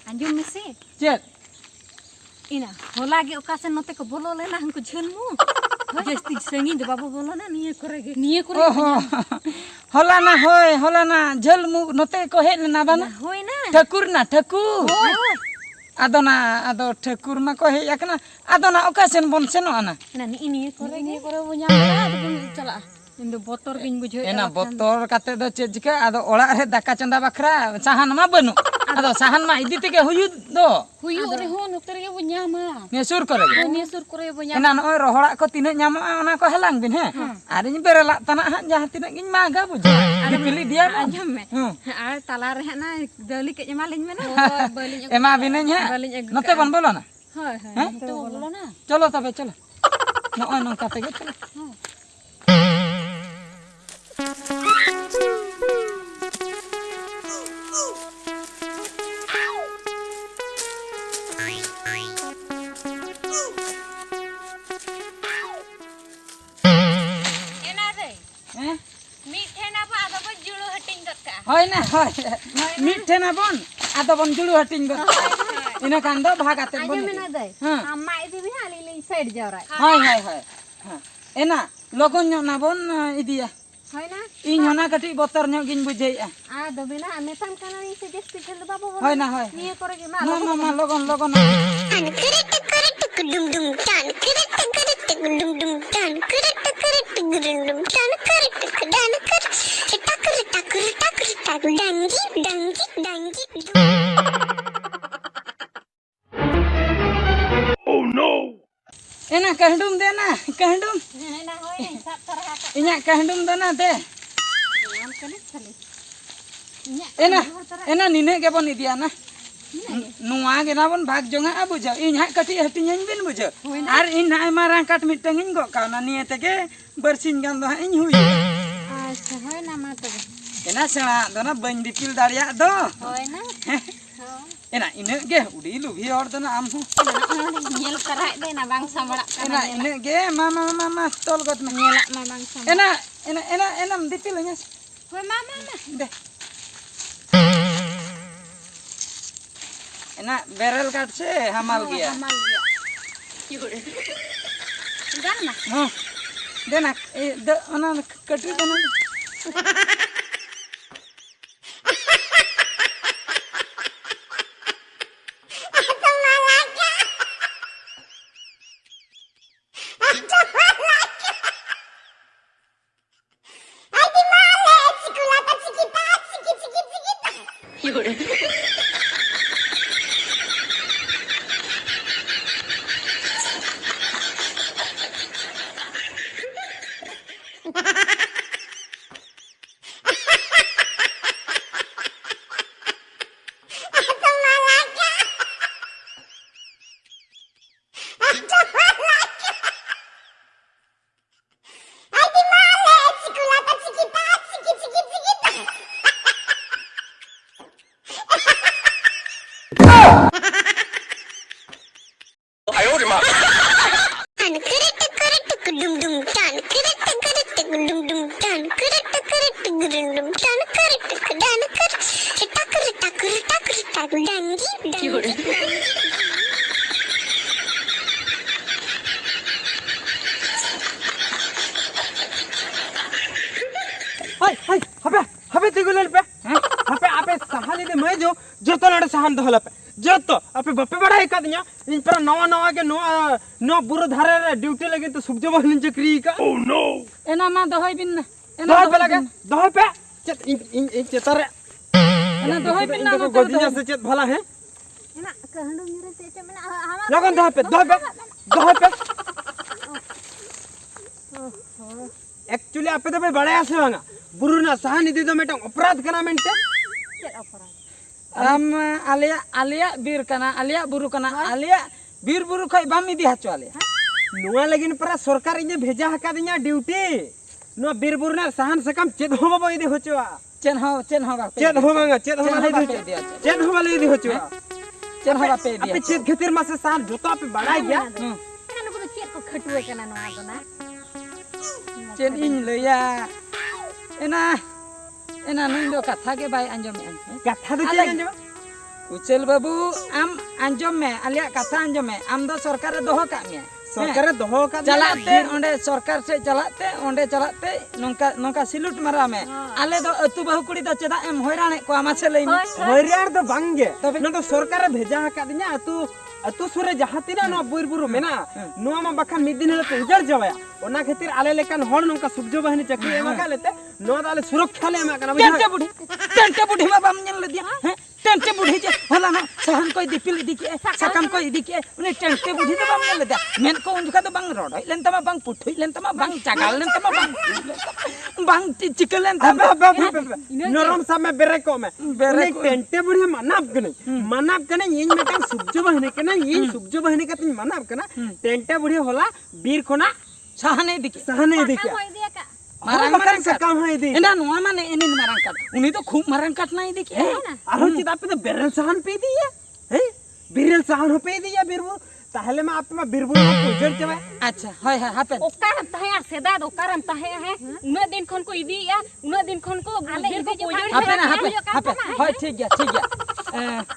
Anjum mesi. Cek. Ina, hola ge okasen note ko bolo lena hanku jhenmu. Jasti sengin de babu bolo na niye korege. Oh, holana jel mu note ko hej lena bana. Hoi na. Thakur na thakur. Ado thakur ma ko hej akana. Adona okasen bon seno ana. Na niye korege bu nyamala debun chala. Indo botor giñ bujhe. Ena botor kate do cek jika ado orak re daka chanda bakra sahan ma banu. Ado sahan ma idi tege huyud do. Huyu re ho noter ge bu nyama. Nesur kore. Nesur kore bu nyama. Ena noy rohorak ko tinek nyamoa ona ko helang bin he. Ariñ berelak tanah hak jahat tinek giñ maga buje. Dipilih dia anjum me. Ar talar re na dali ke nyamaliñ me na. Baliñ ema bineñ he. Note bon bolo na. Hoi. To bolo na. Cholo tabe cholo. Noy nongka tege cholo. Hoi na hoi. Mithe na bon. Ado bon julu hating got. Ina kan do bhagate bon. Anjum na dai. Amma idi bi ali le side jawrai. Hoi. Ena logon nyok na bon idia. Hoi na. Iñ hona kati botor nyok giñ bujei Ado bina ametam kana ni suggest kel babu bolo. Hoi na hoi. Niye korege ma. Ma logon. Oh no. Ena kahdum dena, kahdum. Ena hoi sap tarha. Inya kahdum dana de. Am kene khali. Ena nine ke bon idia na. Nuwa ge na bon bhag jonga abuja. Iñ hak kati hatinya bin buja. Ar iñ na marang kat miteng iñ go ka na niye tege bersin gan do iñ hui. Acha hoi na ma to. Ena sela dona bañ dipil daria do. Hoi na. Ena ine ge udi lu bi or dona am hu. Nyel tarai de na bang samara kana. Ena ine ge mama tol got na. Nyelak ma bang samara. Ena dipil nya. Hoi mama na. De. Ena berel kat se hamal gya. Hamal gya. Yure. Dan na. Dena de ona kati dena. Hape tigulal pe. Hape sahani de मैं जो तो लड़े सहान दहला पे जो तो आपे बप्पे बढ़ाई का दिया इन पर नवा के नो बुरो धारे रे ड्यूटी लगे तो सुबजो बहन चक्री का ओह नो एना मा दहई बिन एना दहई पे लगे दहई पे चेत इन चेतारे एना दहई बिन ना गोदिया से चेत भला है एना कहंडो मेरे तेचे में हमार लगन दहई पे एक्चुअली आपे तो बड़े आसे वांगा बुरु ना सहानी दी तो मेटा अपराध कना मेंटे चेत अपराध am alia bir kana alia buru kana alia bir buru khoi bam idi hacho alia nuwa lagin para sarkar inje bheja haka dinya duty no bir buru na sahan sakam ched ho babo idi hochwa chen ho ga ched ho bale idi hochwa chen ho ga pe dia ape ched khatir ma se sahan joto ape badai gya एना बुरो चेत को खटुए कना नवा दो ना chain in लया एना एना नुई दो कथा के बाय अंजम में कथा दो अलग। चेन जब उचल बाबू आम अंजम में आलिया कथा अंजम में आम दो सरकार दोहो का में सरकार दोहो का चलाते ओंडे सरकार से चलाते ओंडे चलाते नोंका नोंका सिलुट मारा में आले दो अतु बहु कुड़ी दो चेदा एम होइराने को आमा से लई में हरियार दो बांगे ना तो सरकार भेजा का दिया अतु सुरे जहातीना नो बुरबुरु मेना नो मा बखान मिद दिन ले उजड़ जावया ओना खातिर आले लेकन हण नोंका सुबजो बहनी चक्री एमा का लेते नो दाले सुरक्षा ले एमा कना टेंटे बुढ़ी मा बाम ñel दिया हैं टेंटे बुढ़ी जे होला ना सहन कोई दिपिल इदी के सकम कोई इदी के उनी टेंटे बुढ़ी दो बाम ñel दिया मेन को उनका तो बांग रोड लेन तमा बांग पुठई लेन तमा बांग चागाल लेन तमा बांग चिकल लेन तमा नरम सा में बेरे को में बेरे को टेंटे बुढ़ी मनाब कने इन मेटन सुबजो बहनी कने इन सुबजो बहनी का तिन मनाब कना टेंटे बुढ़ी होला बीर कोना सहने दी के होई दिया का मारang से काम है दी एना नोआ माने एनी मारang काट उनी तो खूब मारang काट ना इदी के आरो चिता पे तो बेरल सहन पे दिया हैं बेरल सहन हो पे दिया बिरबु ताहले में आप में बिरबु को उजड़ जावे अच्छा हाय हाय हापेन ओकारम तहे यार सेदा ओकारम तहे है उना दिन खन को इदी या उना दिन खन को बिर को उजड़ हापेन हाय ठीक गया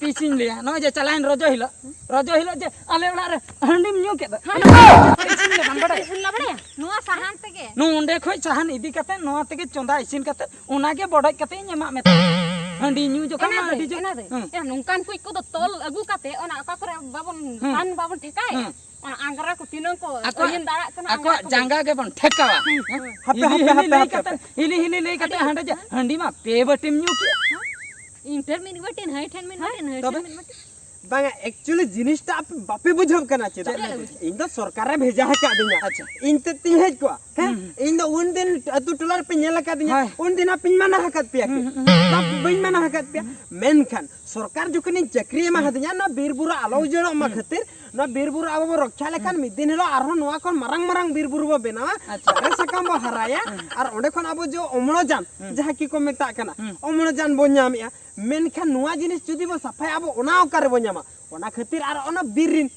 पीसिन लिया नो जे चलाइन रजो हिलो जे आले ओला रे हंडीम न्यू के पीसिन ले बंबड़ा सुन ला बड़े नुआ सहान तेगे नो ओंडे खोय सहान इदी कते नोआ तेगे चोंदा इसिन कते ओना के बड़ाई कते एमा में हंडी न्यू जो कना हंडी जो एना नोंकान कुई को तोल अगु कते ओना का करे बाबन पान बाबन ठेकाय ओना आंगरा को तिनन को अयन दाड़ा कना ako jangga ge bon ठेकावा हापे हिली ले कते हंडी मा पे बटिम न्यू के इंटरमीडिएट है 10 मिनट बांगा एक्चुअली जिनिसटा आप बापे बुझब कना चेदा इन तो सरकार रे भेजा है का दिया अच्छा इन ते ती हेज को हैं इन तो उन दिन अतु टुलार पे नेला का दिया उन दिन पिन माना हकत पिया बाप बइन माना हकत पिया मेनखान सरकार जोकनी चक्री मा हदिया ना बीरबुरा आलो जणो मा खातिर ना बीरबुरा अब रक्षा लेखान मिदिन हेलो आरो नवा कोन मरंग बीरबुरु बो बेना अरे सकम बो हराया और ओंडे कोन अब जो ओमणो जान जहा की को मेता कना ओमणो जान बो न्यामिया मेनखान नुआ जिनिस जुदी बो सफाई अब ओना ओकर बो न्यामा ओना खातिर आर ओना बीरिन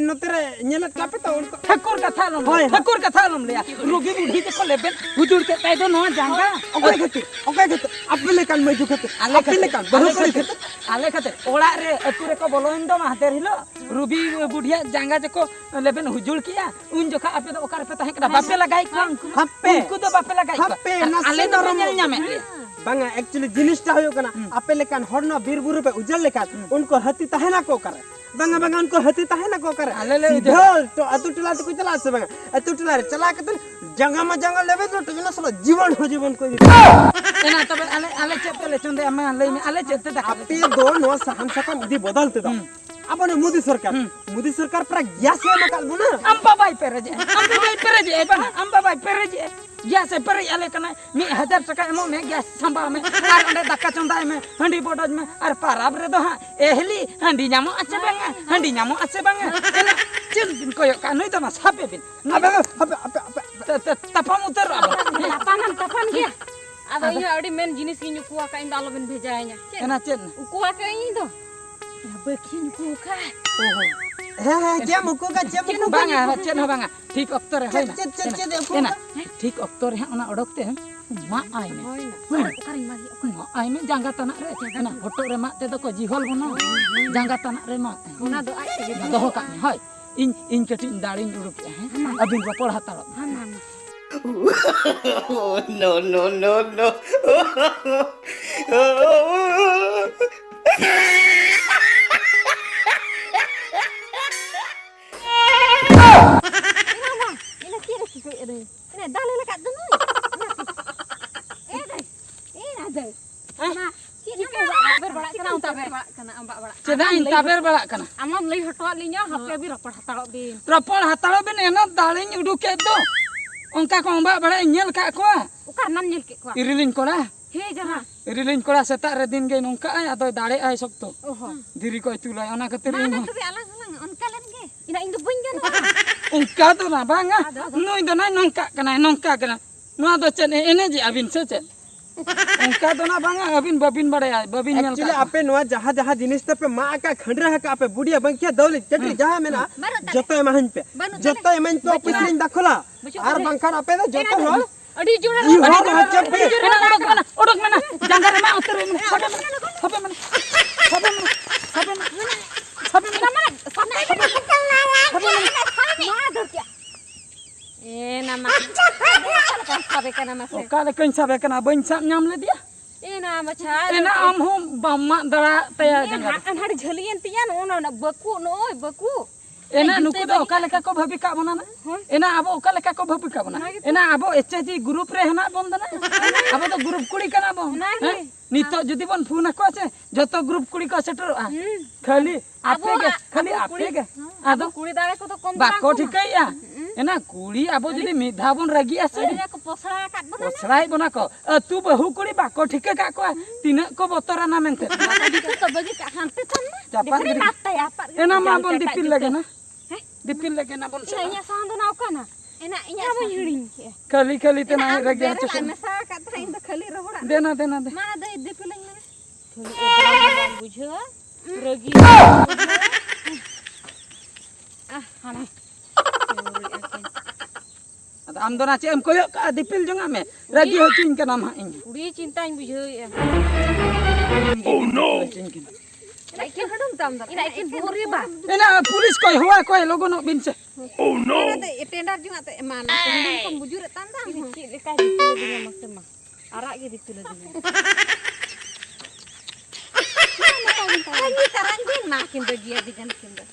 नतरे नेलत कापे तो ठाकुर कथा लम ले रोगी बुढ़ी के को लेबे हुजूर के ताई दो नवा जांगा ओके खातिर आपे लेकान मजू खातिर आपे लेकान बहुत बड़ी खातिर आले खातिर ओड़ा रे अतु रे को बोलोइन दो माहतेर हिलो रूबी बुढ़िया जांगा जे को लेबेन हुजूर किया उन जोखा आपे तो ओकर पे ताहे कदा बापे लगाई को उनको तो बापे लगाई को आले तो नेल न्यामे बांगा एक्चुअली जिनिसटा होयो कना आपे लेकान हरना बीरबुरु पे उजल लेकान उनको हती ताहे ना को करे बांगा उनको हती ताहे ना को करे तो अतु टला तो चला से बांगा अतु टला चला के जंगा लेबे तो जना सलो जीवन को एना तबे आले चेते ले चंदे अम्मा लई में आले चेते दा आपे दो नो सहन सकम इदी बदलते दो अपने मोदी सरकार पर गैस में मकाल बुना अम्बा बाई पेरेजे अम्बा बाई पेरेजे गैस पेरे आले कना 1000 टका एमो में गैस संबा में आर ओंडे दाका चंदाय में हंडी बोडज में आर पाराब रे दो हा एहली हंडी न्यामो आछे बांगा एना चिन दिन कोयो का नई तो मा सापे बिन अबे तपम उतर तपन गया आदो इया अडी मेन जिनिस की नुकुआ का इन दालो बिन भेजायnya एना चेन उकुआ के इन दो बखिन कुका है क्या मुको का बांगा चेन हो बांगा ठीक अक्तर है ना ठीक अक्तर है ओना अडकते मा आइ में मा आइ में जांगा तना रे ना फोटो रे मा ते को जिहल बनो जांगा तना रे मा ओना दो आइ दोहो का में हाय इन कटिन दाड़िन उडुक है अबिन रपड़ हातालो no. चेदा इन ताबेर बड़ा कना आमम लई हटवा लिnya हापे भी रपड़ हातालो बिन एना दाड़िन उडुके दो उनका को अंबा बड़ा नेल का को उका नाम नेल के को इरिलिन कोड़ा हे जरा इरिलिन कोड़ा सेता रे दिन गे नोंका आदो दाड़े आय सकतो ओहो धीरी को तुलाय ओना खातिर इन अलग उनका लन गे इना इन दो बइन गन उनका तो ना बांगा नोई दो ना नोंका कना नुआ दो चेन एने जे अबिन से चे उनका तो ना बांगा अबिन बबिन बड़े आए बबिन मेल एक्चुअली आपे नोआ जहा जहा जिनिस ते पे मा का खंडरा है का आपे बुढ़िया बंकिया दौली चटली जहा में ना जतो एमहन पे जतो एमहन तो पिसलिन दखला आर बंखार आपे तो जतो हो अड़ी जोड़ा ई हो ना चप्पे उड़क में ना जंगल में उतर में सबे में सबे में सबे में सबे में मा दो क्या ए ना मा kan sabe kana mase काले कहीं साबे कना बन साब नाम ले दिया ए ना मछा एना आम हो बम्मा दड़ा तया जंगल an hadi jhaliyan tiyan ono na baku no baku एना नुकु दो ओका लेका को भाभी का बना ना एना अब ओका लेका को भाभी का बना एना अब एचजी ग्रुप रे हना बंद ना अब तो ग्रुप कुड़ी कना बो नितो जदी बन फोन को से जतो ग्रुप कुड़ी को सेटर खाली आपे के आदो कुड़ी दाड़े को तो कम बाको ठिकैया एना कुड़ी अब जदी मिधा बन रगी आसे को पोसड़ा काट बना पोसराई बना को तू बहु कुड़ी बाको ठिके का को तिना को बतरा ना मेनते तो बगी का खानते छन ना चापा देखरे नाता या पर एना मा बन दिपिल लगे ना दिपिल लगे ना बन इnya सांदो ना kana ena inya bo हिड़िंग के खाली खाली ते ना रगी बेरे ला में सा का थइन तो खाली रहोड़ा देना देना दे माना दे दिपिलंग में थोड़ी बुझो रगी हाने आम दो ना चे हम कोयो का दिपिल जंगा में रगी हो चिन के नाम हा इन उड़ी चिंताኝ बुझो oh no Ina ikin hadum tam da. Ina ikin buri ba. एना पुलिस कोई हुआ कोई लोगों नो बिन से Oh no. Ina tender juga te mana. Hadum kam bujur tam da. Ki le ka ditu dengan masema. Arak ge ditu dengan. Ini tarang din makin bagia dengan kinda.